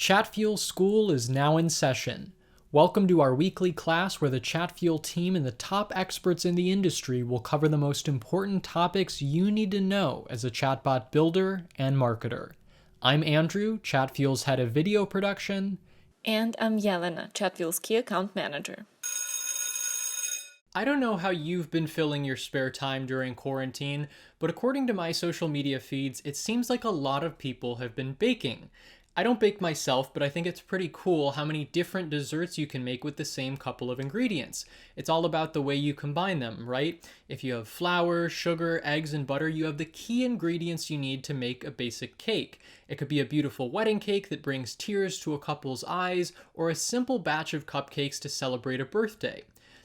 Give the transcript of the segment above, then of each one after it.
Chatfuel School is now in session. Welcome to our weekly class where the Chatfuel team and the top experts in the industry will cover the most important topics you need to know as a chatbot builder and marketer. I'm Andrew, Chatfuel's head of video production. And I'm Jelena, Chatfuel's key account manager. I don't know how you've been filling your spare time during quarantine, but according to my social media feeds, it seems like a lot of people have been baking. I don't bake myself, but I think it's pretty cool how many different desserts you can make with the same couple of ingredients. It's all about the way you combine them, right? If you have flour, sugar, eggs, and butter, you have the key ingredients you need to make a basic cake. It could be a beautiful wedding cake that brings tears to a couple's eyes, or a simple batch of cupcakes to celebrate a birthday.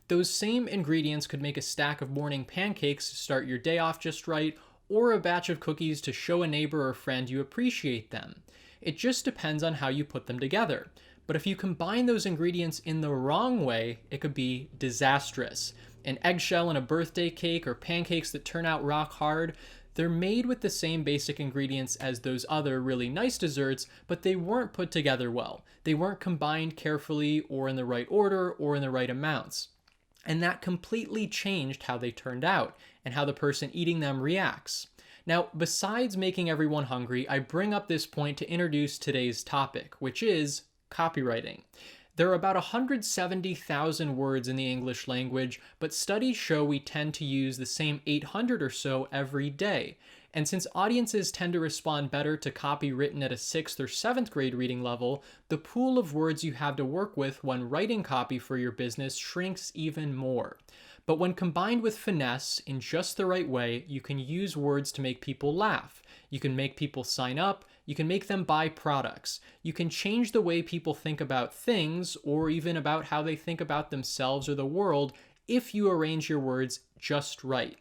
Those same ingredients could make a stack of morning pancakes to start your day off just right, or a batch of cookies to show a neighbor or friend you appreciate them. It just depends on how you put them together. But if you combine those ingredients in the wrong way, it could be disastrous. An eggshell in a birthday cake or pancakes that turn out rock hard, they're made with the same basic ingredients as those other really nice desserts, but they weren't put together well. They weren't combined carefully or in the right order or in the right amounts. And that completely changed how they turned out and how the person eating them reacts. Now, besides making everyone hungry, I bring up this point to introduce today's topic, which is copywriting. There are about 170,000 words in the English language, but studies show we tend to use the same 800 or so every day. And since audiences tend to respond better to copy written at a 6th or 7th grade reading level, the pool of words you have to work with when writing copy for your business shrinks even more. But when combined with finesse in just the right way, you can use words to make people laugh. You can make people sign up. You can make them buy products. You can change the way people think about things or even about how they think about themselves or the world if you arrange your words just right.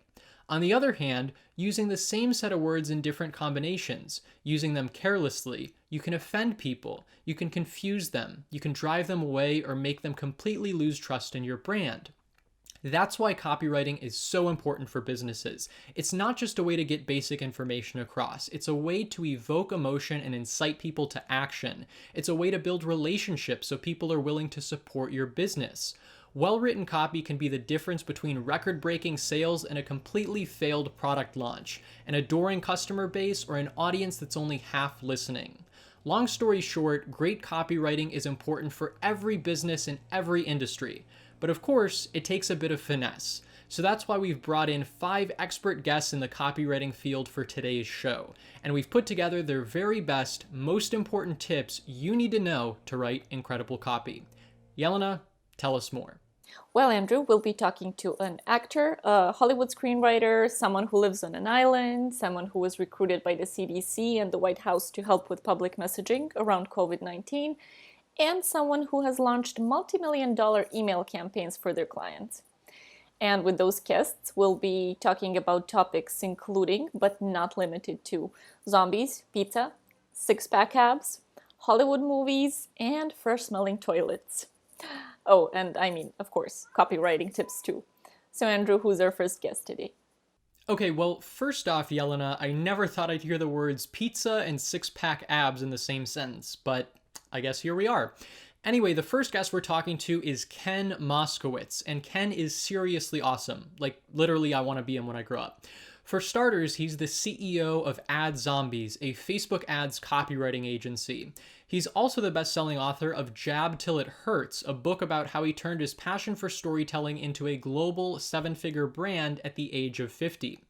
On the other hand, using the same set of words in different combinations, using them carelessly, you can offend people, you can confuse them, you can drive them away or make them completely lose trust in your brand. That's why copywriting is so important for businesses. It's not just a way to get basic information across. It's a way to evoke emotion and incite people to action. It's a way to build relationships so people are willing to support your business. Well-written copy can be the difference between record-breaking sales and a completely failed product launch, an adoring customer base, or an audience that's only half listening. Long story short, great copywriting is important for every business in every industry. But of course, it takes a bit of finesse. So that's why we've brought in 5 expert guests in the copywriting field for today's show. And we've put together their very best, most important tips you need to know to write incredible copy. Jelena, tell us more. Well, Andrew, we'll be talking to an actor, a Hollywood screenwriter, someone who lives on an island, someone who was recruited by the CDC and the White House to help with public messaging around COVID-19, and someone who has launched multi-million-dollar email campaigns for their clients. And with those guests, we'll be talking about topics including, but not limited to, zombies, pizza, six-pack abs, Hollywood movies, and fresh-smelling toilets. Oh, and I mean, of course, copywriting tips too. So Andrew, who's our first guest today? Okay, well, first off, Jelena, I never thought I'd hear the words pizza and six-pack abs in the same sentence, but I guess here we are. Anyway, the first guest we're talking to is Ken Moskowitz, and Ken is seriously awesome. Like, literally, I want to be him when I grow up. For starters, he's the CEO of Ad Zombies, a Facebook ads copywriting agency. He's also the best-selling author of Jab Till It Hurts, a book about how he turned his passion for storytelling into a global 7-figure brand at the age of 50.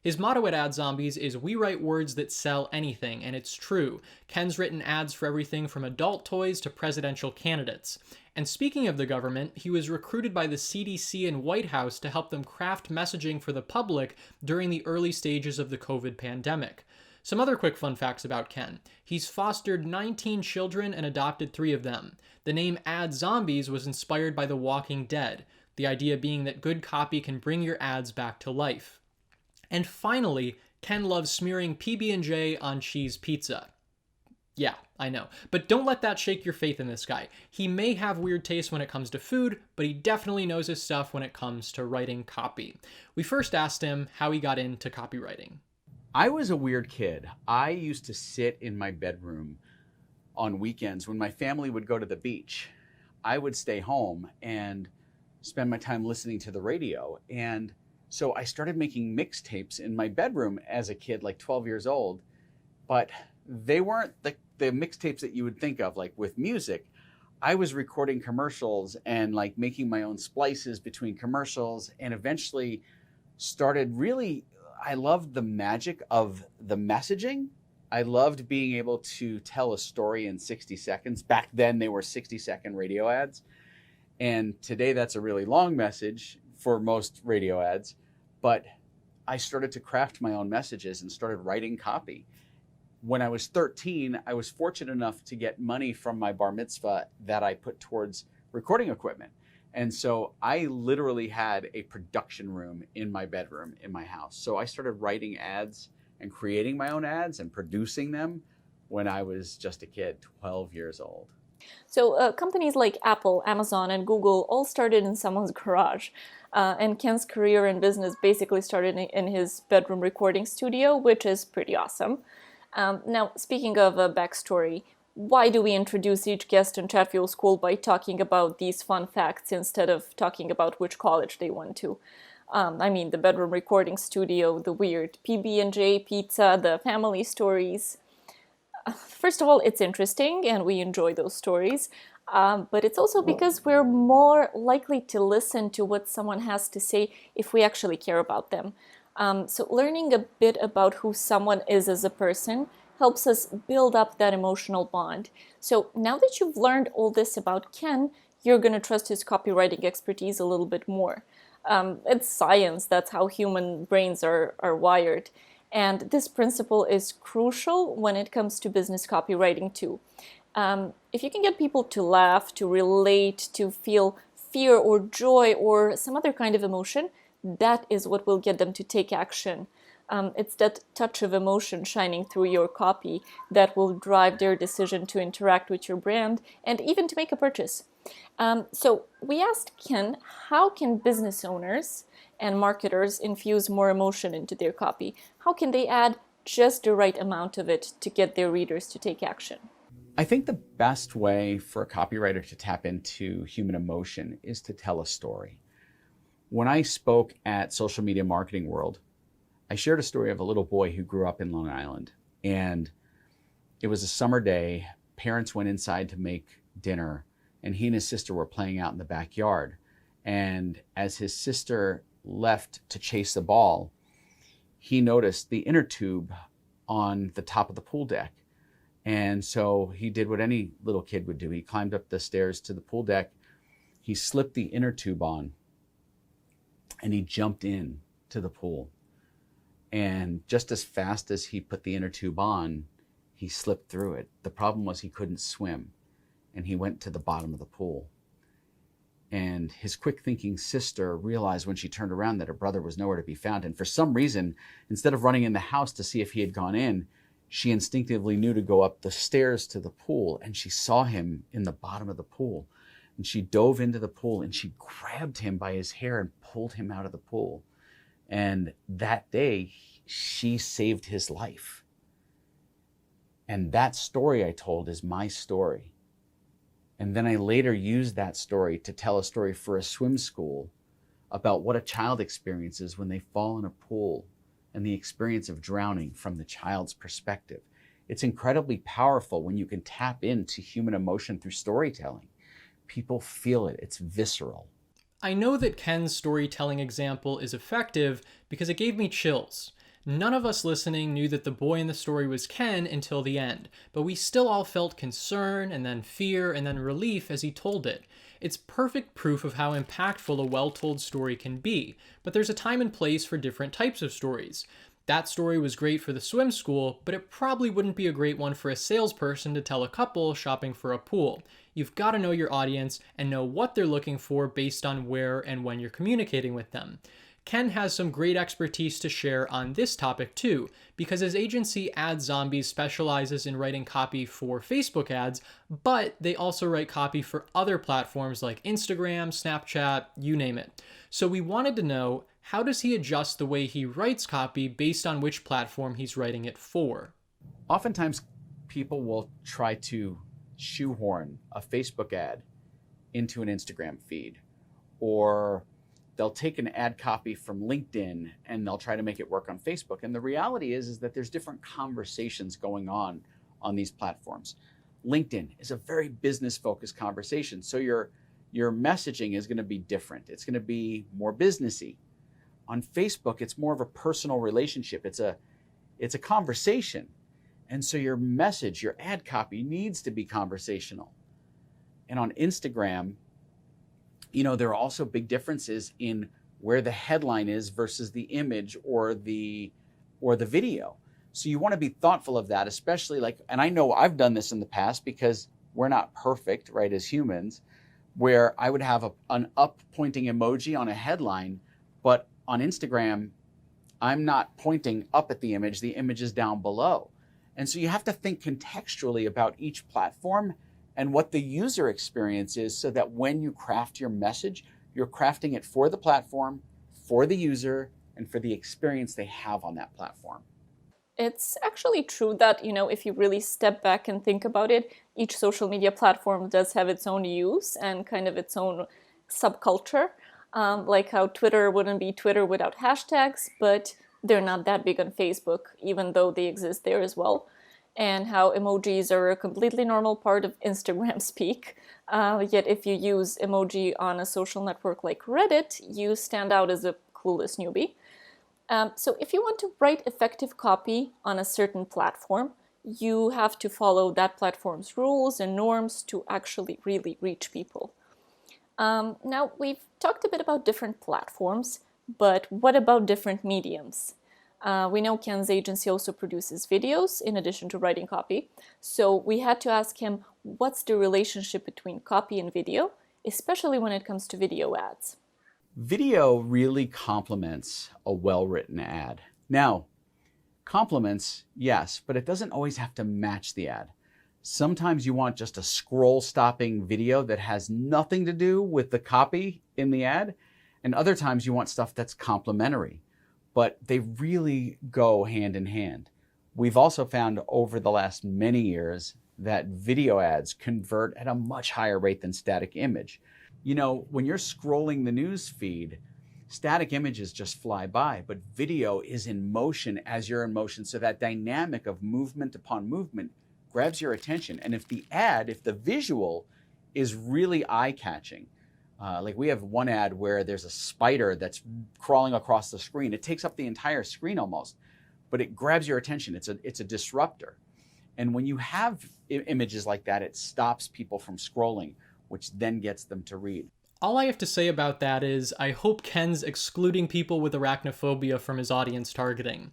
His motto at Ad Zombies is, "We write words that sell anything," and it's true. Ken's written ads for everything from adult toys to presidential candidates. And speaking of the government, he was recruited by the CDC and White House to help them craft messaging for the public during the early stages of the COVID pandemic. Some other quick fun facts about Ken. He's fostered 19 children and adopted 3 of them. The name Ad Zombies was inspired by The Walking Dead, the idea being that good copy can bring your ads back to life. And finally, Ken loves smearing PB&J on cheese pizza. Yeah, I know. But don't let that shake your faith in this guy. He may have weird taste when it comes to food, but he definitely knows his stuff when it comes to writing copy. We first asked him how he got into copywriting. I was a weird kid. I used to sit in my bedroom on weekends. When my family would go to the beach, I would stay home and spend my time listening to the radio. And so I started making mixtapes in my bedroom as a kid, like 12 years old, but they weren't the mixtapes that you would think of, like with music. I was recording commercials and like making my own splices between commercials, and eventually started really, I loved the magic of the messaging. I loved being able to tell a story in 60 seconds. Back then they were 60-second radio ads. And today that's a really long message for most radio ads. But I started to craft my own messages and started writing copy. When I was 13, I was fortunate enough to get money from my bar mitzvah that I put towards recording equipment. And so I literally had a production room in my bedroom in my house. So I started writing ads and creating my own ads and producing them when I was just a kid, 12 years old. So companies like Apple, Amazon, and Google all started in someone's garage. And Ken's career in business basically started in his bedroom recording studio, which is pretty awesome. Now, speaking of a backstory, why do we introduce each guest in Chatfuel School by talking about these fun facts instead of talking about which college they went to? I mean, the bedroom recording studio, the weird PB&J pizza, the family stories. First of all, it's interesting and we enjoy those stories, but it's also because we're more likely to listen to what someone has to say if we actually care about them. So learning a bit about who someone is as a person helps us build up that emotional bond. So now that you've learned all this about Ken, you're going to trust his copywriting expertise a little bit more. It's science, that's how human brains are wired. And this principle is crucial when it comes to business copywriting too. If you can get people to laugh, to relate, to feel fear or joy or some other kind of emotion, that is what will get them to take action. It's that touch of emotion shining through your copy that will drive their decision to interact with your brand and even to make a purchase. So we asked Ken, how can business owners and marketers infuse more emotion into their copy? How can they add just the right amount of it to get their readers to take action? I think the best way for a copywriter to tap into human emotion is to tell a story. When I spoke at Social Media Marketing World, I shared a story of a little boy who grew up in Long Island. And it was a summer day. Parents went inside to make dinner, and he and his sister were playing out in the backyard. And as his sister left to chase the ball, he noticed the inner tube on the top of the pool deck. And so he did what any little kid would do. He climbed up the stairs to the pool deck. He slipped the inner tube on, and he jumped in to the pool. And just as fast as he put the inner tube on, he slipped through it. The problem was he couldn't swim, and he went to the bottom of the pool. And his quick-thinking sister realized when she turned around that her brother was nowhere to be found. And for some reason, instead of running in the house to see if he had gone in, she instinctively knew to go up the stairs to the pool, and she saw him in the bottom of the pool. And she dove into the pool, and she grabbed him by his hair and pulled him out of the pool. And that day, she saved his life. And that story I told is my story. And then I later used that story to tell a story for a swim school about what a child experiences when they fall in a pool and the experience of drowning from the child's perspective. It's incredibly powerful when you can tap into human emotion through storytelling. People feel it. It's visceral. I know that Ken's storytelling example is effective because it gave me chills. None of us listening knew that the boy in the story was Ken until the end, but we still all felt concern and then fear and then relief as he told it. It's perfect proof of how impactful a well-told story can be, but there's a time and place for different types of stories. That story was great for the swim school, but it probably wouldn't be a great one for a salesperson to tell a couple shopping for a pool. You've got to know your audience and know what they're looking for based on where and when you're communicating with them. Ken has some great expertise to share on this topic too, because his agency Ad Zombies specializes in writing copy for Facebook ads, but they also write copy for other platforms like Instagram, Snapchat, you name it. So we wanted to know, how does he adjust the way he writes copy based on which platform he's writing it for? Oftentimes, people will try to shoehorn a Facebook ad into an Instagram feed, or they'll take an ad copy from LinkedIn and they'll try to make it work on Facebook. And the reality is that there's different conversations going on these platforms. LinkedIn is a very business-focused conversation, so your messaging is going to be different. It's going to be more businessy. On Facebook, it's more of a personal relationship. It's a conversation. And so your message, your ad copy needs to be conversational. And on Instagram, there are also big differences in where the headline is versus the image or the video. So you want to be thoughtful of that, especially and I know I've done this in the past because we're not perfect, right, as humans, where I would have an up pointing emoji on a headline, but on Instagram, I'm not pointing up at the image is down below. And so you have to think contextually about each platform and what the user experience is, so that when you craft your message, you're crafting it for the platform, for the user, and for the experience they have on that platform. It's actually true that, if you really step back and think about it, each social media platform does have its own use and kind of its own subculture. Like how Twitter wouldn't be Twitter without hashtags, but they're not that big on Facebook, even though they exist there as well. And how emojis are a completely normal part of Instagram speak. Yet if you use emoji on a social network like Reddit, you stand out as a clueless newbie. So if you want to write effective copy on a certain platform, you have to follow that platform's rules and norms to actually really reach people. Now, we've talked a bit about different platforms, but what about different mediums? We know Ken's agency also produces videos in addition to writing copy. So we had to ask him, what's the relationship between copy and video, especially when it comes to video ads? Video really complements a well-written ad. Now, complements, yes, but it doesn't always have to match the ad. Sometimes you want just a scroll-stopping video that has nothing to do with the copy in the ad, and other times you want stuff that's complementary. But they really go hand in hand. We've also found over the last many years that video ads convert at a much higher rate than static image. When you're scrolling the news feed, static images just fly by, but video is in motion as you're in motion. So that dynamic of movement upon movement grabs your attention. And if the visual is really eye-catching, like we have one ad where there's a spider that's crawling across the screen. It takes up the entire screen almost, but it grabs your attention. It's a disruptor. And when you have images like that, it stops people from scrolling, which then gets them to read. All I have to say about that is I hope Ken's excluding people with arachnophobia from his audience targeting.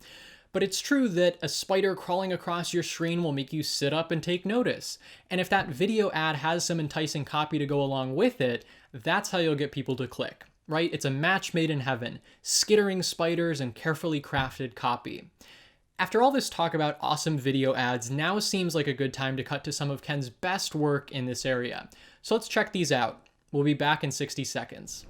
But it's true that a spider crawling across your screen will make you sit up and take notice. And if that video ad has some enticing copy to go along with it, that's how you'll get people to click, right? It's a match made in heaven, skittering spiders and carefully crafted copy. After all this talk about awesome video ads, now seems like a good time to cut to some of Ken's best work in this area. So let's check these out. We'll be back in 60 seconds.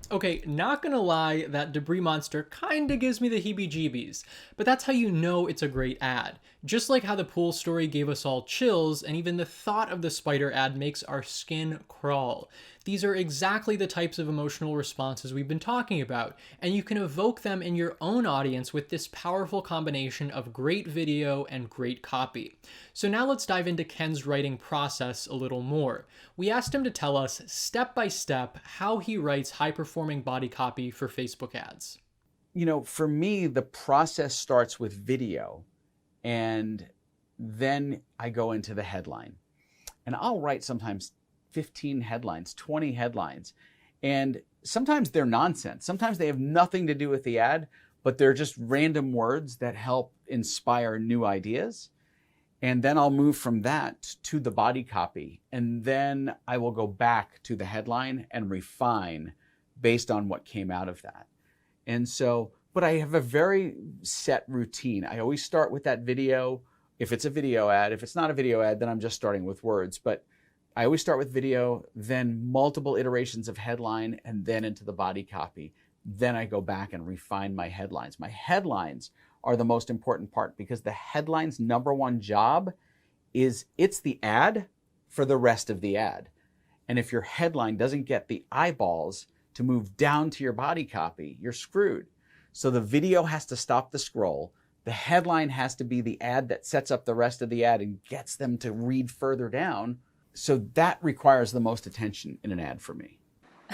Okay, not gonna lie, that debris monster kinda gives me the heebie-jeebies, but that's how you know it's a great ad. Just like how the pool story gave us all chills, and even the thought of the spider ad makes our skin crawl. These are exactly the types of emotional responses we've been talking about, and you can evoke them in your own audience with this powerful combination of great video and great copy. So now let's dive into Ken's writing process a little more. We asked him to tell us step by step how he writes high-performing body copy for Facebook ads. You know, for me, the process starts with video, and then I go into the headline. And I'll write sometimes 15 headlines, 20 headlines. And sometimes they're nonsense. Sometimes they have nothing to do with the ad, but they're just random words that help inspire new ideas. And then I'll move from that to the body copy. And then I will go back to the headline and refine based on what came out of that. And so, but I have a very set routine. I always start with that video. If it's a video ad, if it's not a video ad, then I'm just starting with words. But I always start with video, then multiple iterations of headline, and then into the body copy. Then I go back and refine my headlines. My headlines are the most important part because the headline's number one job is it's the ad for the rest of the ad. And if your headline doesn't get the eyeballs to move down to your body copy, you're screwed. So the video has to stop the scroll. The headline has to be the ad that sets up the rest of the ad and gets them to read further down. So that requires the most attention in an ad for me.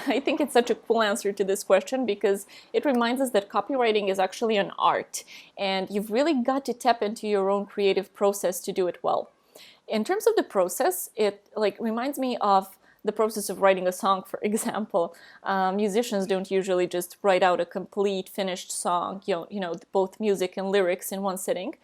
I think it's such a cool answer to this question because it reminds us that copywriting is actually an art, and you've really got to tap into your own creative process to do it well. In terms of the process, it reminds me of the process of writing a song, for example. Musicians don't usually just write out a complete finished song, both music and lyrics in one sitting.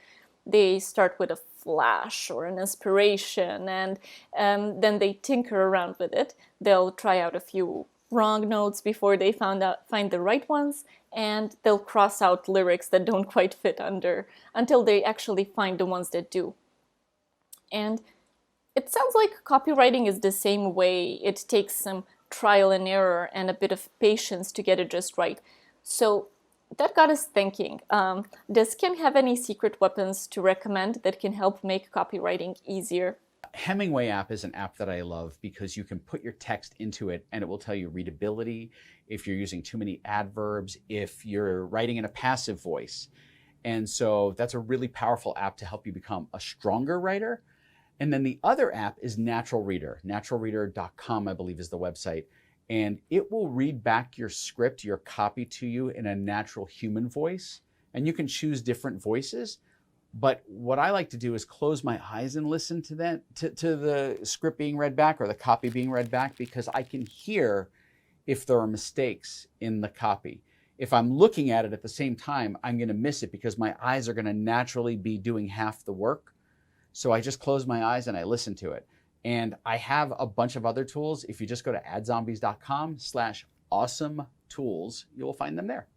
They start with a flash or an inspiration, and then they tinker around with it. They'll try out a few wrong notes before they find the right ones, and they'll cross out lyrics that don't quite fit until they actually find the ones that do. And it sounds like copywriting is the same way. It takes some trial and error and a bit of patience to get it just right. So that got us thinking, does Ken have any secret weapons to recommend that can help make copywriting easier? Hemingway app is an app that I love because you can put your text into it and it will tell you readability, if you're using too many adverbs, if you're writing in a passive voice. And so that's a really powerful app to help you become a stronger writer. And then the other app is Natural Reader. Naturalreader.com, I believe, is the website. And it will read back your script, your copy to you in a natural human voice. And you can choose different voices. But what I like to do is close my eyes and listen to that, to the script being read back or the copy being read back, because I can hear if there are mistakes in the copy. If I'm looking at it at the same time, I'm going to miss it because my eyes are going to naturally be doing half the work. So I just close my eyes and I listen to it. And I have a bunch of other tools. If you just go to adzombies.com/awesome tools, you will find them there.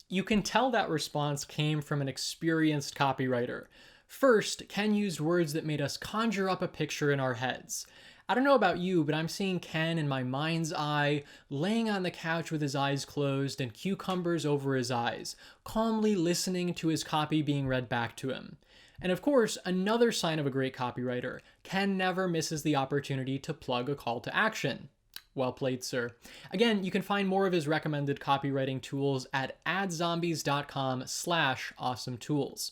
You can tell that response came from an experienced copywriter. First, Ken used words that made us conjure up a picture in our heads. I don't know about you, but I'm seeing Ken in my mind's eye, laying on the couch with his eyes closed and cucumbers over his eyes, calmly listening to his copy being read back to him. And of course, another sign of a great copywriter, Ken never misses the opportunity to plug a call to action. Well played, sir. Again, you can find more of his recommended copywriting tools at adzombies.com/awesome tools.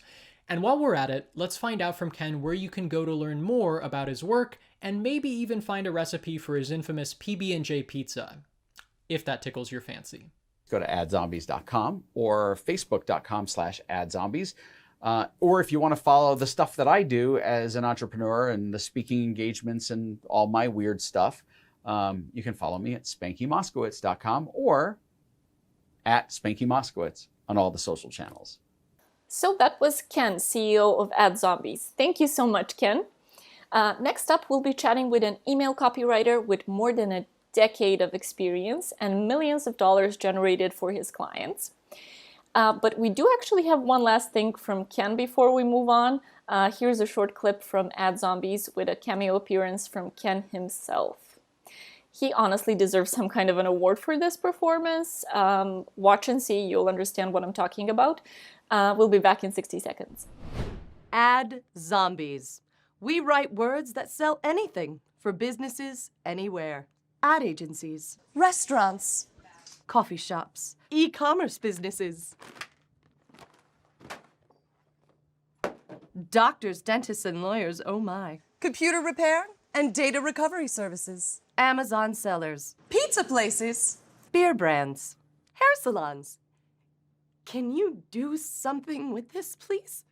And while we're at it, let's find out from Ken where you can go to learn more about his work and maybe even find a recipe for his infamous PB&J pizza, if that tickles your fancy. Go to adzombies.com or facebook.com/adzombies. Or if you want to follow the stuff that I do as an entrepreneur and the speaking engagements and all my weird stuff, you can follow me at SpankyMoskowitz.com or at SpankyMoskowitz on all the social channels. So that was Ken, CEO of AdZombies. Thank you so much, Ken. Next up, we'll be chatting with an email copywriter with more than a decade of experience and millions of dollars generated for his clients. But we do actually have one last thing from Ken before we move on. Here's a short clip from AdZombies with a cameo appearance from Ken himself. He honestly deserves some kind of an award for this performance. Watch and see, you'll understand what I'm talking about. We'll be back in 60 seconds. AdZombies. We write words that sell anything for businesses anywhere. ad agencies, Restaurants. coffee shops, e-commerce businesses, doctors, dentists, and lawyers, oh my. Computer repair and data recovery services. Amazon sellers, Pizza places. beer brands, hair salons. Can you do something with this, please?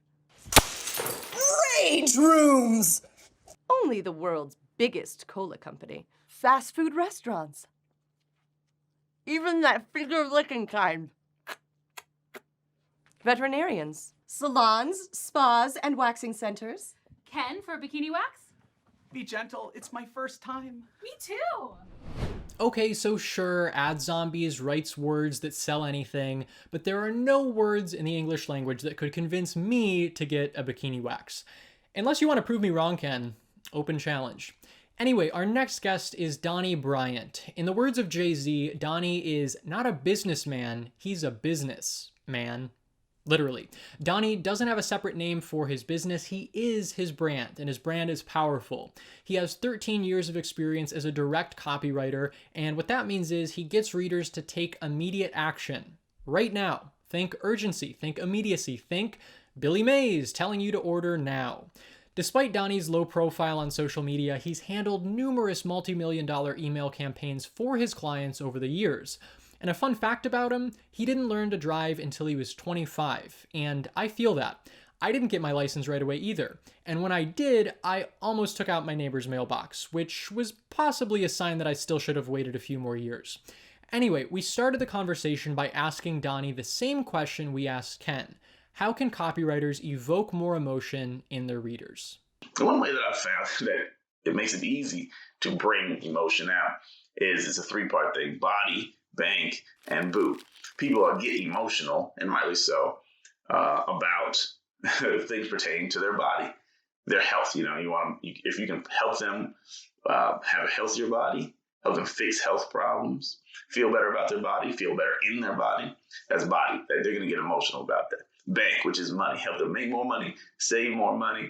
Rage rooms. Only the world's biggest cola company. Fast food restaurants. Even that finger-licking kind. Veterinarians. Salons, spas, and waxing centers. Ken for bikini wax? Be gentle, it's my first time. Me too! Okay, so sure, Ad Zombies writes words that sell anything, but there are no words in the English language that could convince me to get a bikini wax. Unless you want to prove me wrong, Ken. Open challenge. Anyway, our next guest is Donnie Bryant. In the words of Jay-Z, Donnie is not a businessman, he's a business man. Literally. Donnie doesn't have a separate name for his business, he is his brand, and his brand is powerful. He has 13 years of experience as a direct copywriter, and what that means is he gets readers to take immediate action. Right now. Think urgency, think immediacy, think Billy Mays telling you to order now. Despite Donnie's low profile on social media, he's handled numerous multi-million-dollar email campaigns for his clients over the years. And a fun fact about him, he didn't learn to drive until he was 25, and I feel that. I didn't get my license right away either, and when I did, I almost took out my neighbor's mailbox, which was possibly a sign that I still should have waited a few more years. Anyway, we started the conversation by asking Donnie the same question we asked Ken. How can copywriters evoke more emotion in their readers? The one way that I've found that it makes it easy to bring emotion out is it's a three-part thing: body, bank, and boo. People are getting emotional, and rightly so, about things pertaining to their body, their health. You know, if you can help them have a healthier body, help them fix health problems, feel better about their body, feel better in their body, that's body. They're going to get emotional about that. Bank, which is money, help them make more money, save more money,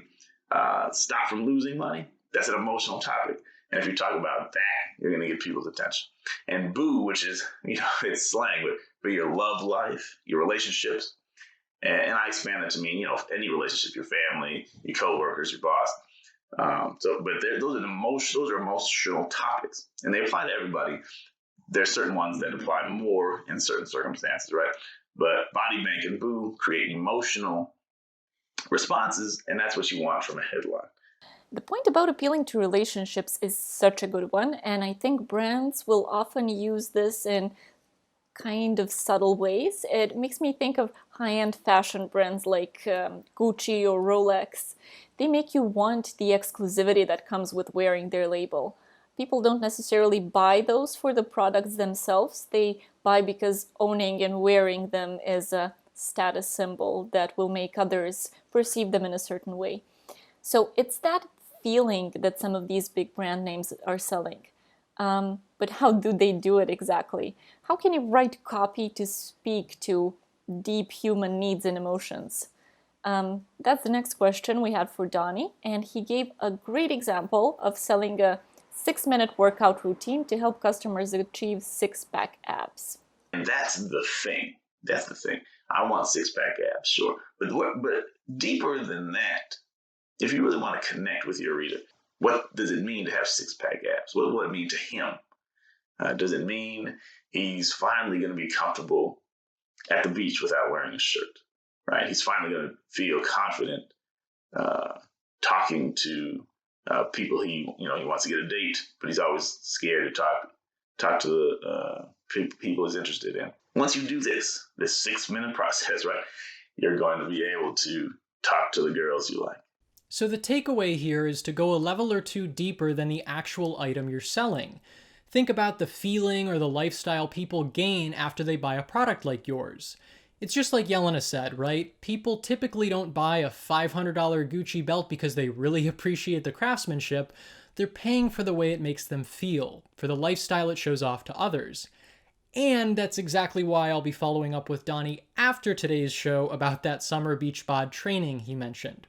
stop from losing money. That's an emotional topic. And if you talk about that, you're going to get people's attention. And boo, which is, it's slang, but your love life, your relationships. And I expand that to mean, any relationship, your family, your coworkers, your boss. Those are emotional topics, and they apply to everybody. There's certain ones that apply more in certain circumstances, right? But body, bank, and boo create emotional responses, and that's what you want from a headline. The point about appealing to relationships is such a good one, and I think brands will often use this in kind of subtle ways. It makes me think of high-end fashion brands like Gucci or Rolex. They make you want the exclusivity that comes with wearing their label. People don't necessarily buy those for the products themselves. They buy because owning and wearing them is a status symbol that will make others perceive them in a certain way. So it's that feeling that some of these big brand names are selling. But how do they do it exactly? How can you write copy to speak to deep human needs and emotions? That's the next question we had for Donnie, and he gave a great example of selling a 6-minute workout routine to help customers achieve six-pack abs. And that's the thing. That's the thing. I want six-pack abs, sure. But deeper than that, if you really want to connect with your reader, what does it mean to have six-pack abs? What will it mean to him? Does it mean he's finally going to be comfortable at the beach without wearing a shirt, right? He's finally going to feel confident talking to people he wants to get a date, but he's always scared to talk to the people he's interested in. Once you do this 6-minute process, right, you're going to be able to talk to the girls you like. So the takeaway here is to go a level or two deeper than the actual item you're selling. Think about the feeling or the lifestyle people gain after they buy a product like yours. It's just like Jelena said, right? People typically don't buy a $500 Gucci belt because they really appreciate the craftsmanship. They're paying for the way it makes them feel, for the lifestyle it shows off to others. And that's exactly why I'll be following up with Donnie after today's show about that summer beach bod training he mentioned.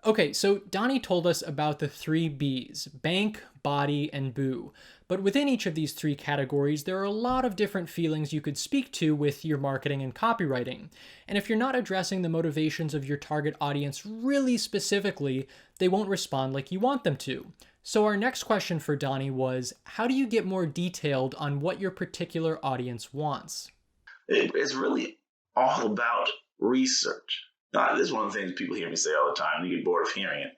Okay, so Donnie told us about the 3 B's: bank, body, and boo. But within each of these 3 categories, there are a lot of different feelings you could speak to with your marketing and copywriting. And if you're not addressing the motivations of your target audience really specifically, they won't respond like you want them to. So our next question for Donnie was, how do you get more detailed on what your particular audience wants? It's really all about research. Now, this is one of the things people hear me say all the time, and you get bored of hearing it.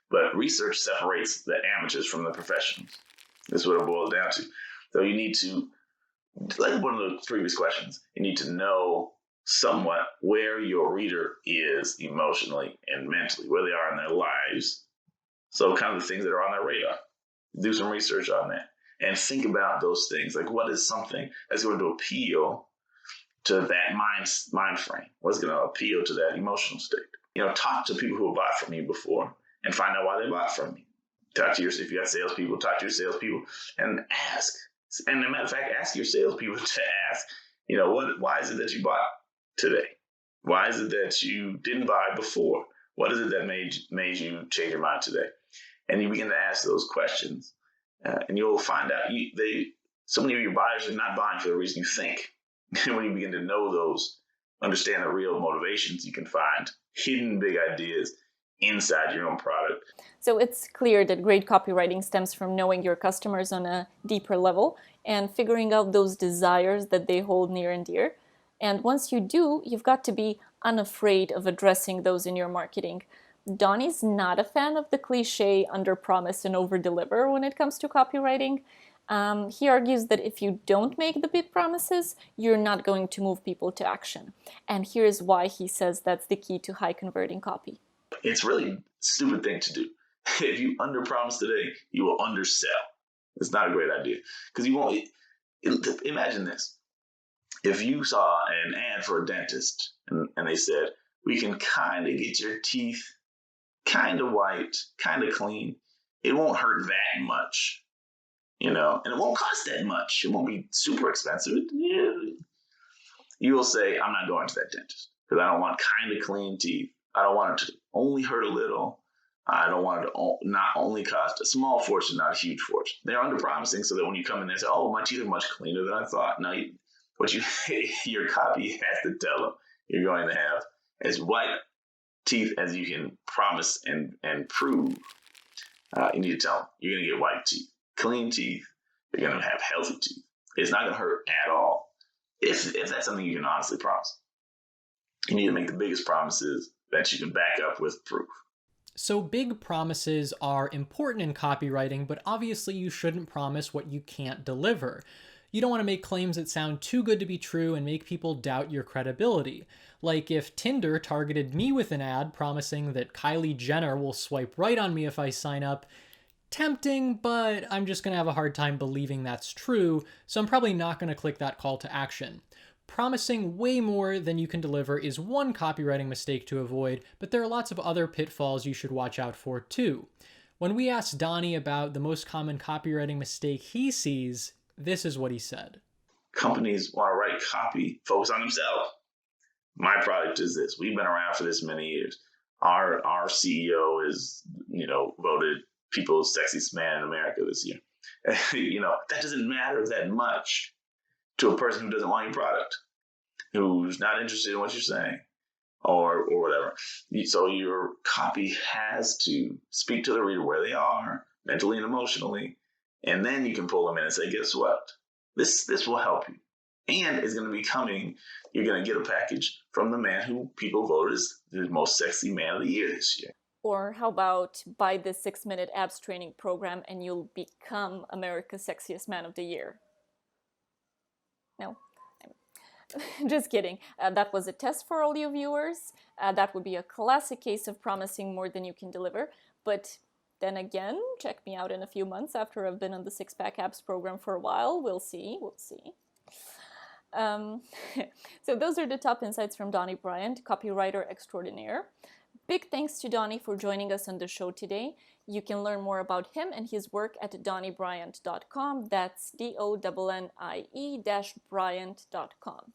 But research separates the amateurs from the professionals. That's what it boils down to. So you need to, like one of the previous questions, you need to know somewhat where your reader is emotionally and mentally, where they are in their lives. So kind of the things that are on their radar. Do some research on that and think about those things. Like, what is something that's going to appeal to that mind frame? What's going to appeal to that emotional state? Talk to people who have bought from you before and find out why they bought from you. If you got salespeople, talk to your salespeople and ask. And as a matter of fact, ask your salespeople to ask, why is it that you bought today? Why is it that you didn't buy before? What is it that made you change your mind today? And you begin to ask those questions, and you'll find out so many of your buyers are not buying for the reason you think. When you begin to know those, understand the real motivations, you can find hidden big ideas inside your own product. So it's clear that great copywriting stems from knowing your customers on a deeper level and figuring out those desires that they hold near and dear. And once you do, you've got to be unafraid of addressing those in your marketing. Donnie's not a fan of the cliche under-promise and over-deliver when it comes to copywriting. He argues that if you don't make the big promises, you're not going to move people to action. And here's why he says that's the key to high converting copy. It's really a stupid thing to do. If you underpromise today, you will undersell. It's not a great idea because you won't. Imagine this. If you saw an ad for a dentist and they said, we can kind of get your teeth kind of white, kind of clean, it won't hurt that much. And it won't cost that much. It won't be super expensive. You will say, I'm not going to that dentist because I don't want kind of clean teeth. I don't want it to only hurt a little. I don't want it to not only cost a small fortune, not a huge fortune. They're under-promising so that when you come in and say, oh, my teeth are much cleaner than I thought. No, your copy has to tell them you're going to have as white teeth as you can promise and prove. You need to tell them you're going to get white teeth. Clean teeth, you're going to have healthy teeth. It's not going to hurt at all. If that's something you can honestly promise. You need to make the biggest promises that you can back up with proof. So big promises are important in copywriting, but obviously you shouldn't promise what you can't deliver. You don't want to make claims that sound too good to be true and make people doubt your credibility. Like if Tinder targeted me with an ad promising that Kylie Jenner will swipe right on me if I sign up, tempting, but I'm just going to have a hard time believing that's true, so I'm probably not going to click that call to action. Promising way more than you can deliver is one copywriting mistake to avoid, but there are lots of other pitfalls you should watch out for too. When we asked Donnie about the most common copywriting mistake he sees, this is what he said. Companies want to write copy, focus on themselves. My product is this. We've been around for this many years. Our CEO is, voted People's Sexiest Man in America this year. That doesn't matter that much to a person who doesn't want your product, who's not interested in what you're saying, or whatever. So your copy has to speak to the reader where they are, mentally and emotionally, and then you can pull them in and say, guess what? This will help you. And it's going to be coming, you're going to get a package from the man who people voted as the most sexy man of the year this year. Or how about buy this 6-minute abs training program and you'll become America's Sexiest Man of the Year? No, just kidding. That was a test for all you viewers. That would be a classic case of promising more than you can deliver. But then again, check me out in a few months after I've been on the 6-pack abs program for a while. We'll see. So those are the top insights from Donnie Bryant, copywriter extraordinaire. Big thanks to Donnie for joining us on the show today. You can learn more about him and his work at donniebryant.com. That's DONNIE-Bryant.com.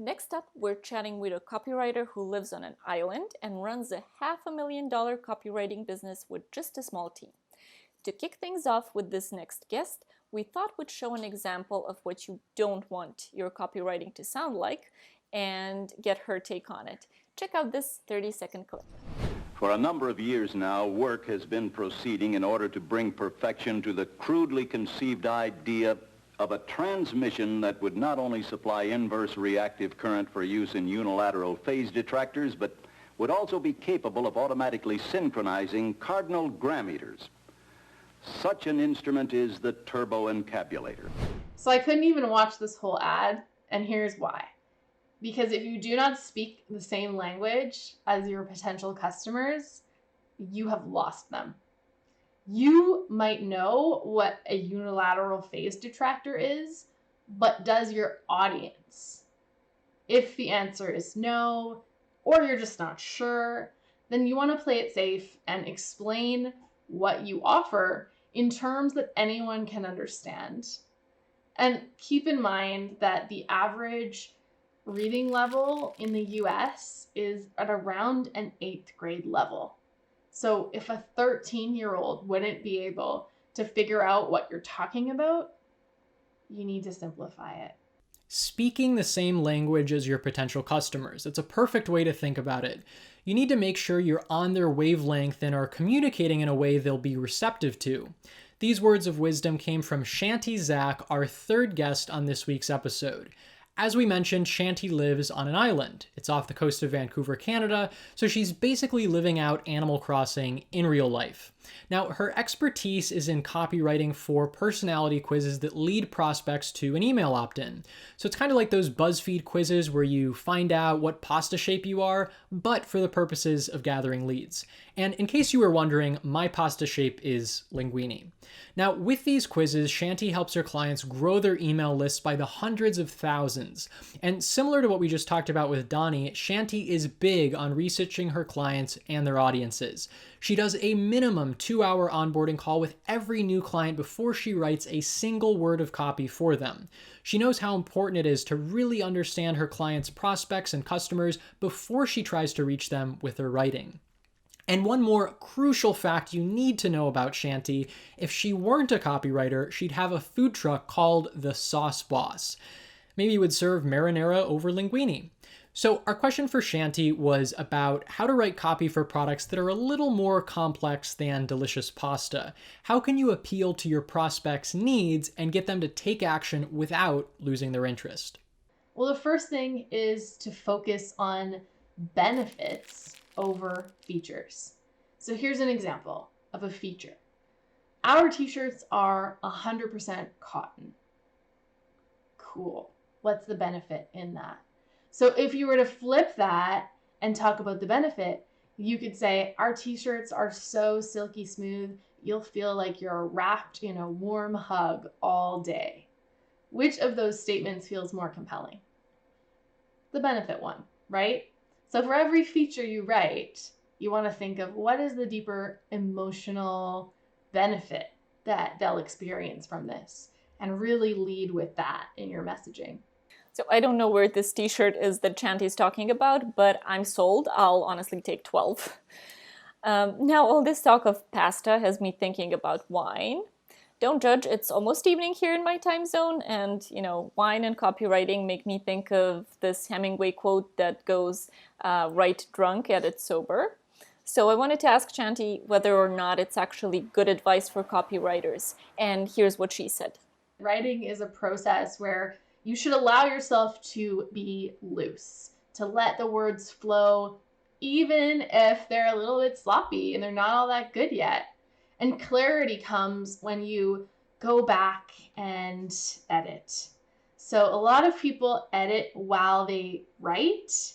Next up, we're chatting with a copywriter who lives on an island and runs a $500,000 copywriting business with just a small team. To kick things off with this next guest, we thought we'd show an example of what you don't want your copywriting to sound like and get her take on it. Check out this 30-second clip. For a number of years now, work has been proceeding in order to bring perfection to the crudely conceived idea of a transmission that would not only supply inverse reactive current for use in unilateral phase detractors, but would also be capable of automatically synchronizing cardinal grammeters. Such an instrument is the turbo-encabulator. So I couldn't even watch this whole ad, and here's why. Because if you do not speak the same language as your potential customers, you have lost them. You might know what a unilateral phase detractor is, but does your audience? If the answer is no, or you're just not sure, then you want to play it safe and explain what you offer in terms that anyone can understand. And keep in mind that the average reading level in the US is at around an 8th grade level. So if a 13-year-old wouldn't be able to figure out what you're talking about, you need to simplify it. Speaking the same language as your potential customers. It's a perfect way to think about it. You need to make sure you're on their wavelength and are communicating in a way they'll be receptive to. These words of wisdom came from Shanty Zack, our third guest on this week's episode. As we mentioned, Shanty lives on an island. It's off the coast of Vancouver, Canada, so she's basically living out Animal Crossing in real life. Now, her expertise is in copywriting for personality quizzes that lead prospects to an email opt-in. So it's kind of like those BuzzFeed quizzes where you find out what pasta shape you are, but for the purposes of gathering leads. And in case you were wondering, my pasta shape is linguine. Now, with these quizzes, Shanty helps her clients grow their email lists by the hundreds of thousands. And similar to what we just talked about with Donnie, Shanty is big on researching her clients and their audiences. She does a minimum 2-hour onboarding call with every new client before she writes a single word of copy for them. She knows how important it is to really understand her clients' prospects and customers before she tries to reach them with her writing. And one more crucial fact you need to know about Shanty: if she weren't a copywriter, she'd have a food truck called the Sauce Boss. Maybe it would serve marinara over linguine. So our question for Shanty was about how to write copy for products that are a little more complex than delicious pasta. How can you appeal to your prospects' needs and get them to take action without losing their interest? Well, the first thing is to focus on benefits over features. So here's an example of a feature. Our t-shirts are 100% cotton. Cool. What's the benefit in that? So if you were to flip that and talk about the benefit, you could say, our t-shirts are so silky smooth, you'll feel like you're wrapped in a warm hug all day. Which of those statements feels more compelling? The benefit one, right? So for every feature you write, you want to think of what is the deeper emotional benefit that they'll experience from this, and really lead with that in your messaging. So I don't know where this t-shirt is that Shanty's talking about, but I'm sold. I'll honestly take 12. Now, all this talk of pasta has me thinking about wine. Don't judge, it's almost evening here in my time zone, and, wine and copywriting make me think of this Hemingway quote that goes, write drunk, edit sober. So I wanted to ask Shanty whether or not it's actually good advice for copywriters, and here's what she said. Writing is a process where you should allow yourself to be loose, to let the words flow, even if they're a little bit sloppy and they're not all that good yet. And clarity comes when you go back and edit. So a lot of people edit while they write,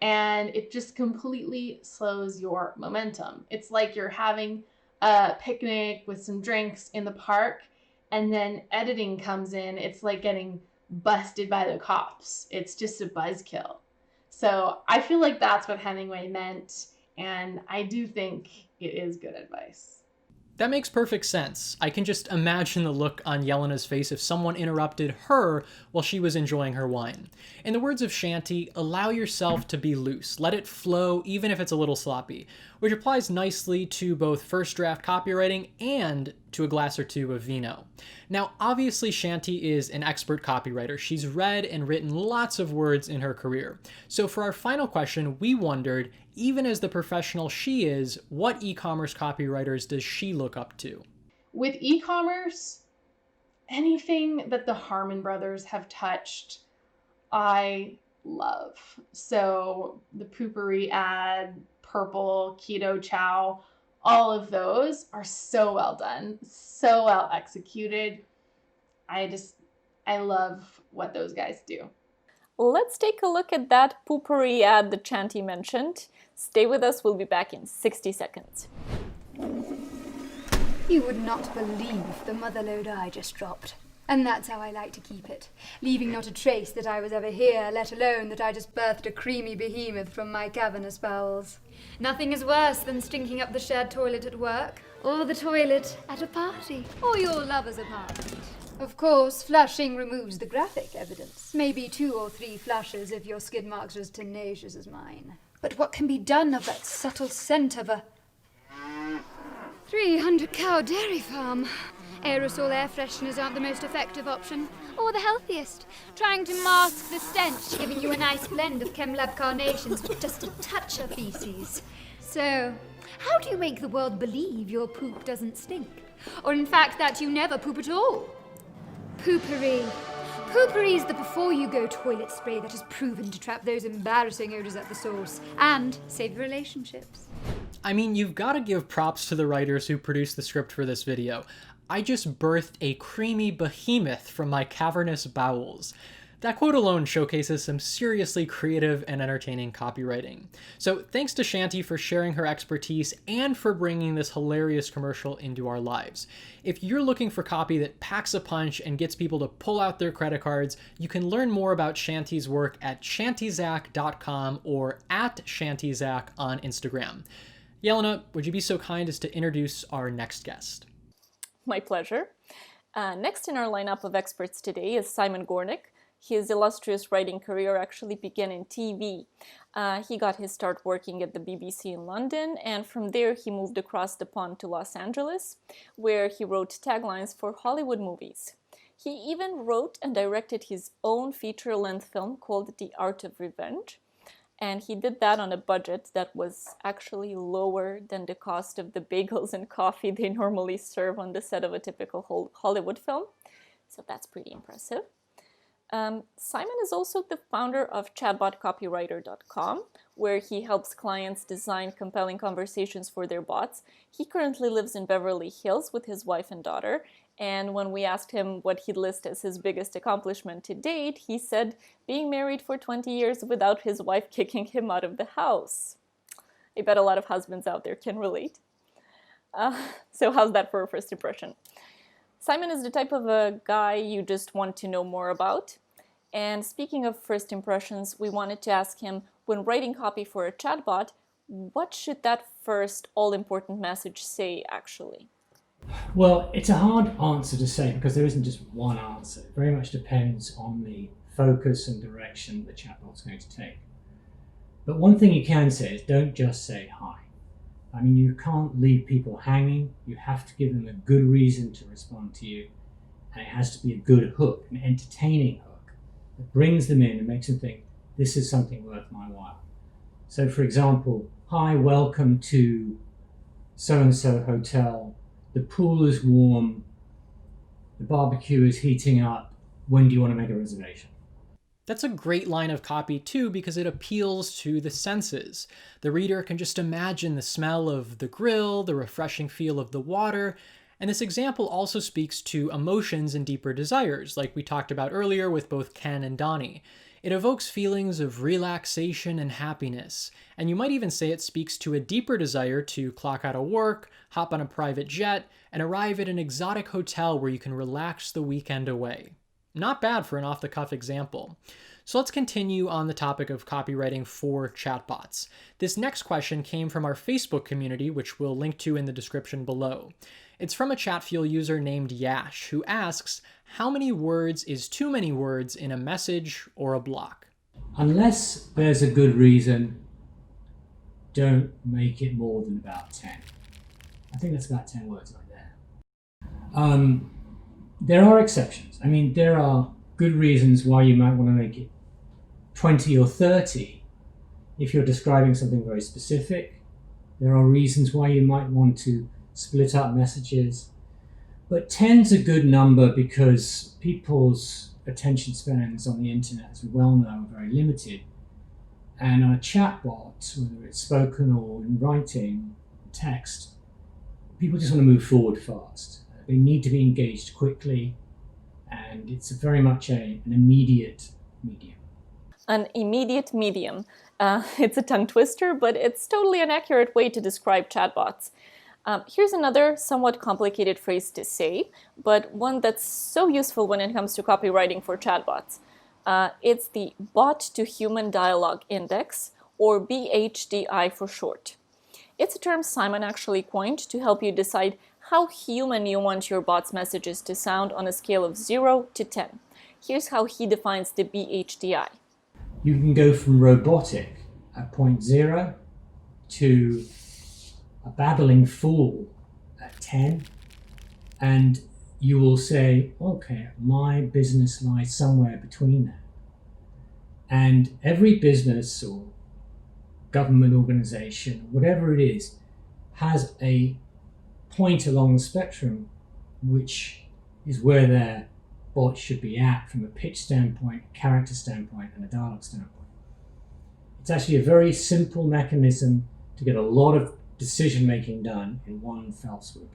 and it just completely slows your momentum. It's like you're having a picnic with some drinks in the park, and then editing comes in. It's like getting busted by the cops. It's just a buzzkill. So I feel like that's what Hemingway meant, and I do think it is good advice. That makes perfect sense. I can just imagine the look on Jelena's face if someone interrupted her while she was enjoying her wine. In the words of Shanty, allow yourself to be loose. Let it flow even if it's a little sloppy, which applies nicely to both first draft copywriting and to a glass or two of vino. Now, obviously Shanty is an expert copywriter. She's read and written lots of words in her career. So for our final question, we wondered, even as the professional she is, what e-commerce copywriters does she look up to? With e-commerce, anything that the Harmon brothers have touched, I love. So the Poopery ad, Purple, Keto Chow, all of those are so well done, so well executed. I love what those guys do. Let's take a look at that Poopery ad that Shanty mentioned. Stay with us, we'll be back in 60 seconds. You would not believe the motherlode I just dropped. And that's how I like to keep it, leaving not a trace that I was ever here, let alone that I just birthed a creamy behemoth from my cavernous bowels. Nothing is worse than stinking up the shared toilet at work, or the toilet at a party, or your lover's apartment. Of course, flushing removes the graphic evidence. Maybe 2 or 3 flushes if your skid marks are as tenacious as mine. But what can be done of that subtle scent of a 300-cow dairy farm? Aerosol air fresheners aren't the most effective option, or the healthiest. Trying to mask the stench, giving you a nice blend of ChemLab carnations with just a touch of feces. So, how do you make the world believe your poop doesn't stink? Or in fact that you never poop at all? Poopery. Poopery is the before-you-go toilet spray that has proven to trap those embarrassing odors at the source and save relationships. I mean, you've got to give props to the writers who produced the script for this video. I just birthed a creamy behemoth from my cavernous bowels. That quote alone showcases some seriously creative and entertaining copywriting. So thanks to Shanty for sharing her expertise and for bringing this hilarious commercial into our lives. If you're looking for copy that packs a punch and gets people to pull out their credit cards, you can learn more about Shanty's work at shantyzack.com or at Shanty Zack on Instagram. Jelena, would you be so kind as to introduce our next guest? My pleasure. Next in our lineup of experts today is Simon Gornick. His illustrious writing career actually began in TV. He got his start working at the BBC in London, and from there he moved across the pond to Los Angeles, where he wrote taglines for Hollywood movies. He even wrote and directed his own feature-length film called The Art of Revenge, and he did that on a budget that was actually lower than the cost of the bagels and coffee they normally serve on the set of a typical Hollywood film. So that's pretty impressive. Simon is also the founder of chatbot-builder.com, where he helps clients design compelling conversations for their bots. He currently lives in Beverly Hills with his wife and daughter, and when we asked him what he'd list as his biggest accomplishment to date, he said being married for 20 years without his wife kicking him out of the house. I bet a lot of husbands out there can relate. So how's that for a first impression? Simon is the type of a guy you just want to know more about. And speaking of first impressions, we wanted to ask him, when writing copy for a chatbot, what should that first all-important message say, actually? Well, it's a hard answer to say because there isn't just one answer. It very much depends on the focus and direction the chatbot's going to take. But one thing you can say is don't just say hi. I mean, you can't leave people hanging. You have to give them a good reason to respond to you. And it has to be a good hook, an entertaining hook that brings them in and makes them think, this is something worth my while. So for example, hi, welcome to so-and-so hotel. The pool is warm. The barbecue is heating up. When do you want to make a reservation? That's a great line of copy too, because it appeals to the senses. The reader can just imagine the smell of the grill, the refreshing feel of the water, and this example also speaks to emotions and deeper desires, like we talked about earlier with both Ken and Donnie. It evokes feelings of relaxation and happiness, and you might even say it speaks to a deeper desire to clock out of work, hop on a private jet, and arrive at an exotic hotel where you can relax the weekend away. Not bad for an off-the-cuff example. So let's continue on the topic of copywriting for chatbots. This next question came from our Facebook community, which we'll link to in the description below. It's from a Chatfuel user named Yash, who asks, how many words is too many words in a message or a block? Unless there's a good reason, don't make it more than about 10. I think that's about 10 words right there. There are exceptions. I mean, there are good reasons why you might want to make it 20 or 30 if you're describing something very specific. There are reasons why you might want to split up messages. But 10's a good number because people's attention spans on the internet, as we well know, are very limited. And on a chatbot, whether it's spoken or in writing, text, people just want to move forward fast. They need to be engaged quickly, and it's very much an immediate medium. An immediate medium. It's a tongue twister, but it's totally an accurate way to describe chatbots. Here's another somewhat complicated phrase to say, but one that's so useful when it comes to copywriting for chatbots. It's the bot-to-human dialogue index, or BHDI for short. It's a term Simon actually coined to help you decide how human you want your bot's messages to sound on a scale of 0 to 10. Here's how he defines the BHDI. You can go from robotic at point 0 to a babbling fool at 10, and you will say, okay, my business lies somewhere between that. And every business or government organization, whatever it is, has a point along the spectrum which is where their bot should be at from a pitch standpoint, a character standpoint, and a dialogue standpoint. It's actually a very simple mechanism to get a lot of decision making done in one fell swoop.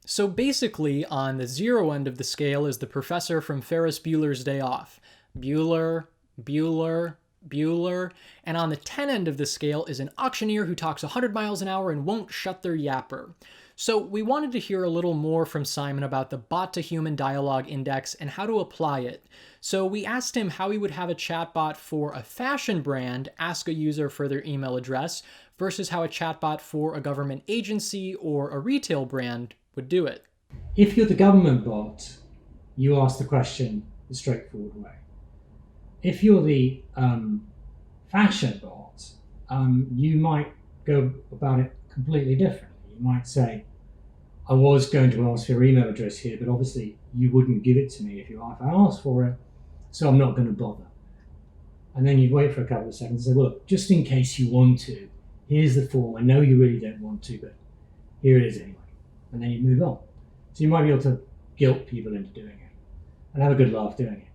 So basically, on the 0 end of the scale is the professor from Ferris Bueller's Day Off. Bueller, Bueller, Bueller. And on the 10 end of the scale is an auctioneer who talks 100 miles an hour and won't shut their yapper. So we wanted to hear a little more from Simon about the bot-to-human dialogue index and how to apply it. So we asked him how he would have a chatbot for a fashion brand ask a user for their email address versus how a chatbot for a government agency or a retail brand would do it. If you're the government bot, you ask the question the straightforward way. If you're the fashion bot, you might go about it completely differently. You might say, I was going to ask for your email address here, but obviously you wouldn't give it to me if I asked for it, so I'm not going to bother. And then you'd wait for a couple of seconds and say, look, just in case you want to, here's the form. I know you really don't want to, but here it is anyway. And then you move on. So you might be able to guilt people into doing it and have a good laugh doing it.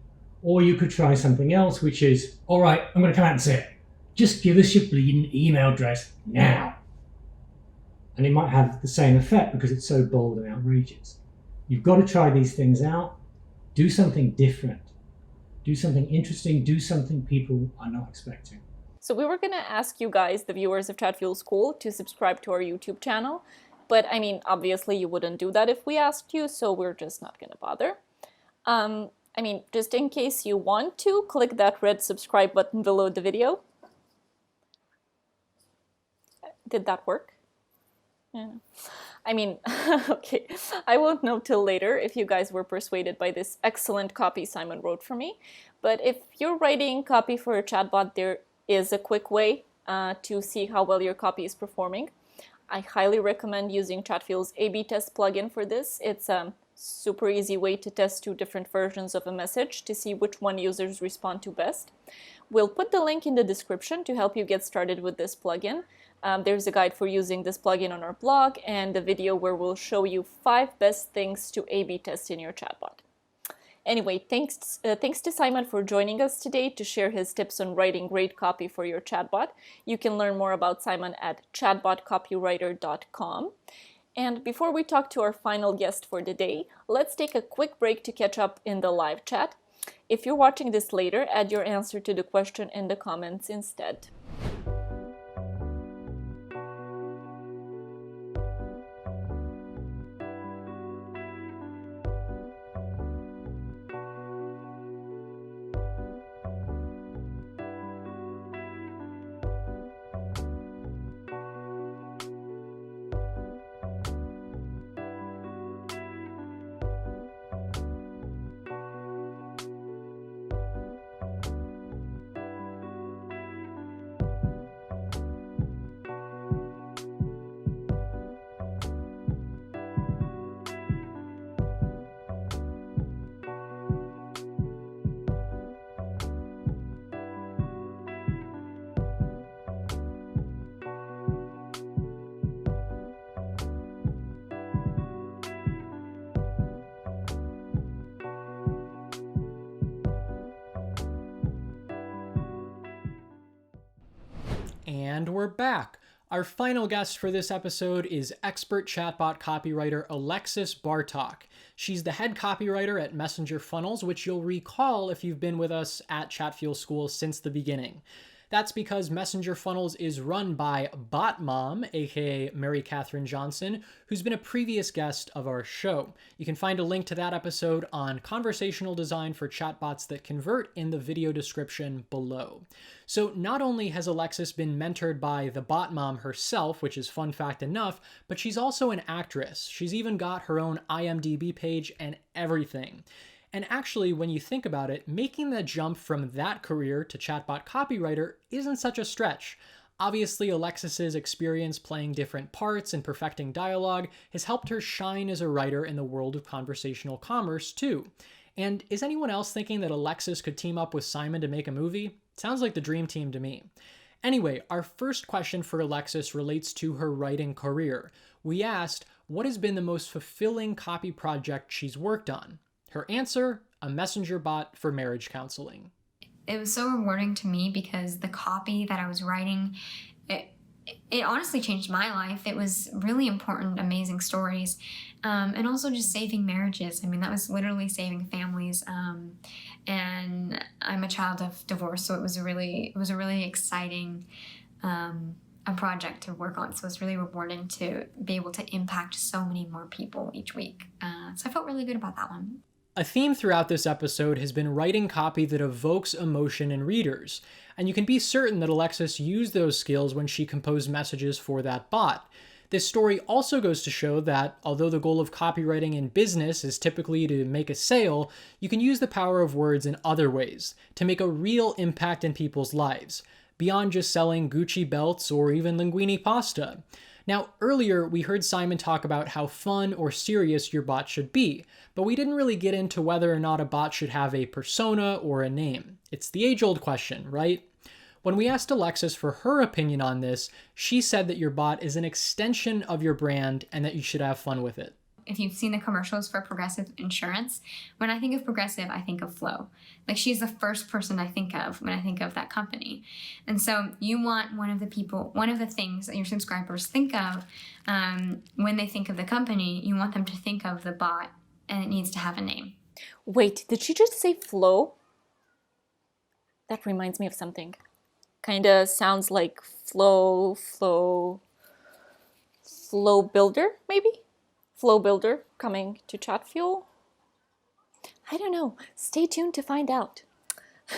Or you could try something else, which is, all right, I'm going to come out and say it. Just give us your bleeding email address now. And it might have the same effect because it's so bold and outrageous. You've got to try these things out. Do something different. Do something interesting. Do something people are not expecting. So we were going to ask you guys, the viewers of Chatfuel School, to subscribe to our YouTube channel. But I mean, obviously you wouldn't do that if we asked you, so we're just not going to bother. I mean, just in case you want to, click that red subscribe button below the video. Did that work? Yeah. I mean, okay, I won't know till later if you guys were persuaded by this excellent copy Simon wrote for me. But if you're writing copy for a chatbot, there is a quick way to see how well your copy is performing. I highly recommend using Chatfuel's A/B test plugin for this. It's a super easy way to test 2 different versions of a message to see which one users respond to best. We'll put the link in the description to help you get started with this plugin. There's a guide for using this plugin on our blog and a video where we'll show you 5 best things to A/B test in your chatbot. Anyway, thanks to Simon for joining us today to share his tips on writing great copy for your chatbot. You can learn more about Simon at chatbot-builder.com. And before we talk to our final guest for the day, let's take a quick break to catch up in the live chat. If you're watching this later, add your answer to the question in the comments instead. And we're back. Our final guest for this episode is expert chatbot copywriter Alexis Bartok. She's the head copywriter at Messenger Funnels, which you'll recall if you've been with us at Chatfuel School since the beginning. That's because Messenger Funnels is run by Bot Mom, aka Mary Catherine Johnson, who's been a previous guest of our show. You can find a link to that episode on conversational design for chatbots that convert in the video description below. So not only has Alexis been mentored by the Bot Mom herself, which is fun fact enough, but she's also an actress. She's even got her own IMDb page and everything. And actually, when you think about it, making the jump from that career to chatbot copywriter isn't such a stretch. Obviously, Alexis's experience playing different parts and perfecting dialogue has helped her shine as a writer in the world of conversational commerce, too. And is anyone else thinking that Alexis could team up with Simon to make a movie? Sounds like the dream team to me. Anyway, our first question for Alexis relates to her writing career. We asked, what has been the most fulfilling copy project she's worked on? Her answer, a messenger bot for marriage counseling. It was so rewarding to me because the copy that I was writing, it honestly changed my life. It was really important, amazing stories, and also just saving marriages. I mean, that was literally saving families. And I'm a child of divorce, so it was a really exciting a project to work on. So it was really rewarding to be able to impact so many more people each week. So I felt really good about that one. A theme throughout this episode has been writing copy that evokes emotion in readers, and you can be certain that Alexis used those skills when she composed messages for that bot. This story also goes to show that, although the goal of copywriting in business is typically to make a sale, you can use the power of words in other ways, to make a real impact in people's lives, beyond just selling Gucci belts or even linguine pasta. Now, earlier we heard Simon talk about how fun or serious your bot should be, but we didn't really get into whether or not a bot should have a persona or a name. It's the age-old question, right? When we asked Alexis for her opinion on this, she said that your bot is an extension of your brand and that you should have fun with it. If you've seen the commercials for Progressive Insurance, when I think of Progressive, I think of Flo. Like, she's the first person I think of when I think of that company. And so you want one of the things that your subscribers think of when they think of the company, you want them to think of the bot, and it needs to have a name. Wait, did she just say Flo? That reminds me of something. Kinda sounds like Flow Builder, maybe? Flow Builder coming to Chatfuel? I don't know. Stay tuned to find out.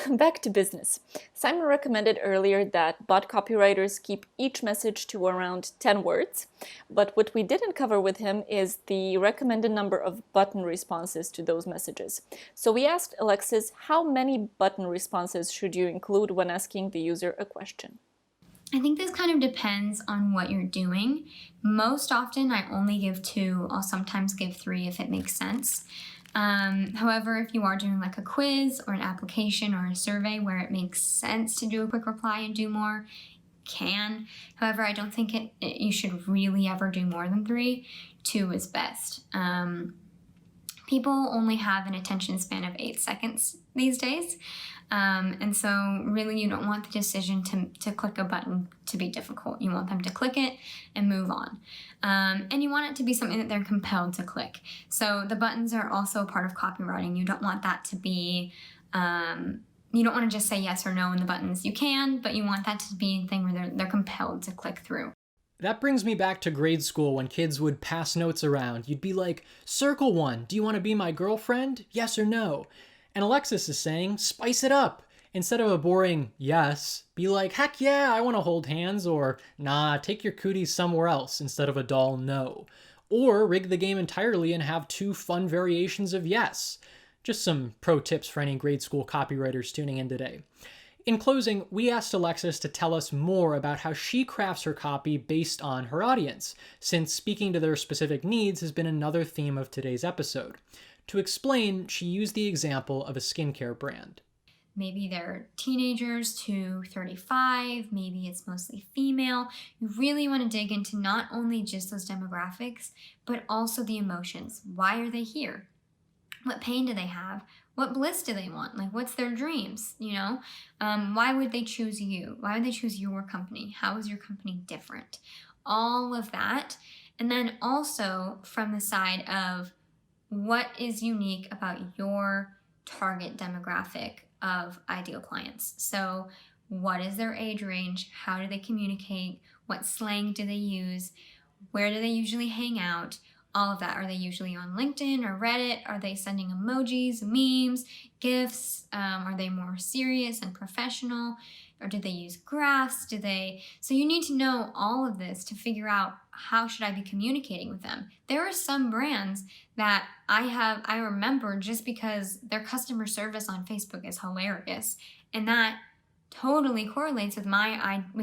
Back to business. Simon recommended earlier that bot copywriters keep each message to around 10 words, but what we didn't cover with him is the recommended number of button responses to those messages. So we asked Alexis, how many button responses should you include when asking the user a question? I think this kind of depends on what you're doing. Most often I only give 2. I'll sometimes give 3 if it makes sense. However, if you are doing like a quiz or an application or a survey where it makes sense to do a quick reply and do more, can. However, I don't think you should really ever do more than 3. 2 is best. People only have an attention span of 8 seconds these days. And so really you don't want the decision to click a button to be difficult. You want them to click it and move on. And you want it to be something that they're compelled to click. So the buttons are also a part of copywriting. You don't want that to be, you don't want to just say yes or no in the buttons. You can, but you want that to be a thing where they're compelled to click through. That brings me back to grade school when kids would pass notes around. You'd be like, circle one, do you want to be my girlfriend? Yes or no? And Alexis is saying, spice it up. Instead of a boring yes, be like, heck yeah, I want to hold hands, or nah, take your cooties somewhere else instead of a dull no. Or rig the game entirely and have 2 fun variations of yes. Just some pro tips for any grade school copywriters tuning in today. In closing, we asked Alexis to tell us more about how she crafts her copy based on her audience, since speaking to their specific needs has been another theme of today's episode. To explain, she used the example of a skincare brand. Maybe they're teenagers to 35, maybe it's mostly female. You really want to dig into not only just those demographics, but also the emotions. Why are they here? What pain do they have? What bliss do they want? Like, what's their dreams? You know, why would they choose you? Why would they choose your company? How is your company different? All of that. And then also from the side of what is unique about your target demographic of ideal clients. So what is their age range? How do they communicate? What slang do they use? Where do they usually hang out? All of that. Are they usually on LinkedIn or Reddit? Are they sending emojis, memes, GIFs? Are they more serious and professional? Or do they use graphs? So you need to know all of this to figure out how should I be communicating with them. There are some brands that I remember just because their customer service on Facebook is hilarious. And that totally correlates with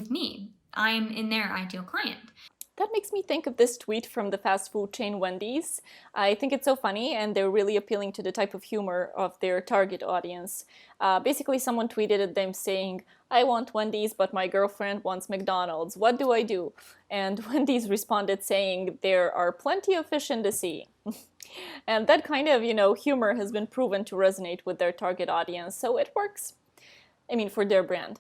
me. I'm in their ideal client. That makes me think of this tweet from the fast food chain Wendy's. I think it's so funny, and they're really appealing to the type of humor of their target audience. Basically, someone tweeted at them saying, "I want Wendy's, but my girlfriend wants McDonald's. What do I do?" And Wendy's responded saying, "There are plenty of fish in the sea." And that kind of, humor has been proven to resonate with their target audience, so it works. For their brand.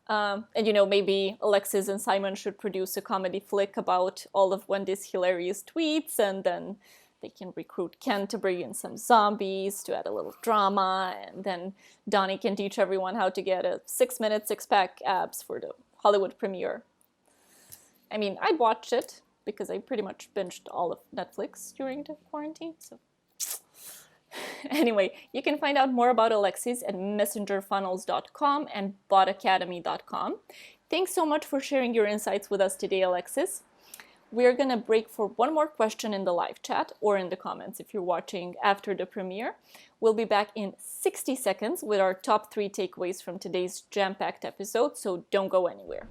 And maybe Alexis and Simon should produce a comedy flick about all of Wendy's hilarious tweets, and then they can recruit Ken to bring in some zombies to add a little drama, and then Donnie can teach everyone how to get a 6-minute six-pack abs for the Hollywood premiere. I'd watch it because I pretty much binged all of Netflix during the quarantine, so... Anyway, you can find out more about Alexis at messengerfunnels.com and botacademy.com. Thanks so much for sharing your insights with us today, Alexis. We're going to break for one more question in the live chat or in the comments if you're watching after the premiere. We'll be back in 60 seconds with our top 3 takeaways from today's jam-packed episode, so don't go anywhere.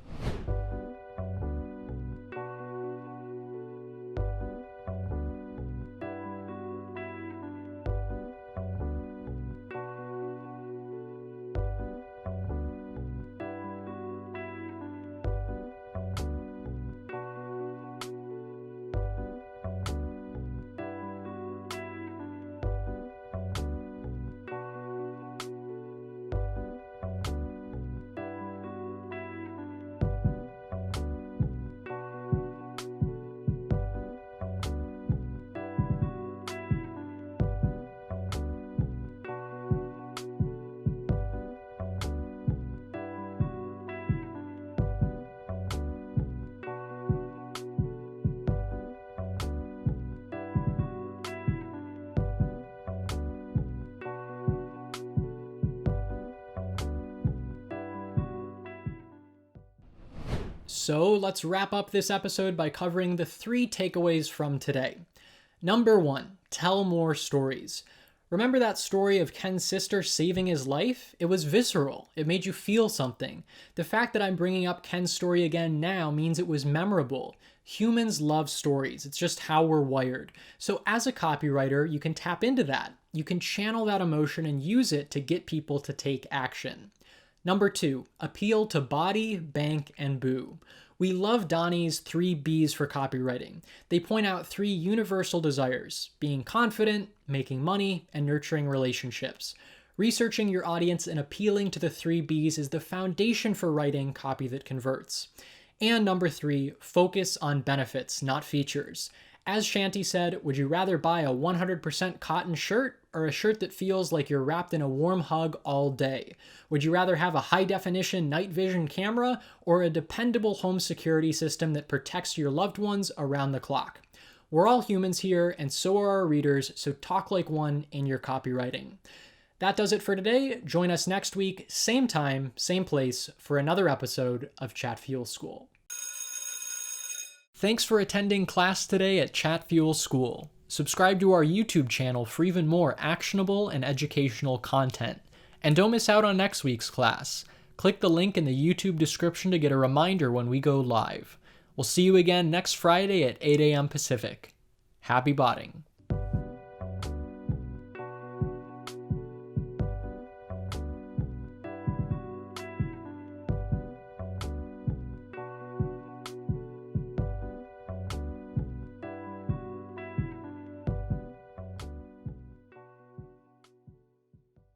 So let's wrap up this episode by covering the 3 takeaways from today. Number 1, tell more stories. Remember that story of Ken's sister saving his life? It was visceral. It made you feel something. The fact that I'm bringing up Ken's story again now means it was memorable. Humans love stories. It's just how we're wired. So as a copywriter, you can tap into that. You can channel that emotion and use it to get people to take action. Number 2, appeal to body, bank, and boo. We love Donnie's 3 B's for copywriting. They point out 3 universal desires: being confident, making money, and nurturing relationships. Researching your audience and appealing to the 3 B's is the foundation for writing copy that converts. And number 3, focus on benefits, not features. As Shanty said, would you rather buy a 100% cotton shirt or a shirt that feels like you're wrapped in a warm hug all day? Would you rather have a high-definition night vision camera or a dependable home security system that protects your loved ones around the clock? We're all humans here, and so are our readers, so talk like one in your copywriting. That does it for today. Join us next week, same time, same place, for another episode of Chatfuel School. Thanks for attending class today at Chatfuel School. Subscribe to our YouTube channel for even more actionable and educational content. And don't miss out on next week's class. Click the link in the YouTube description to get a reminder when we go live. We'll see you again next Friday at 8 a.m. Pacific. Happy botting.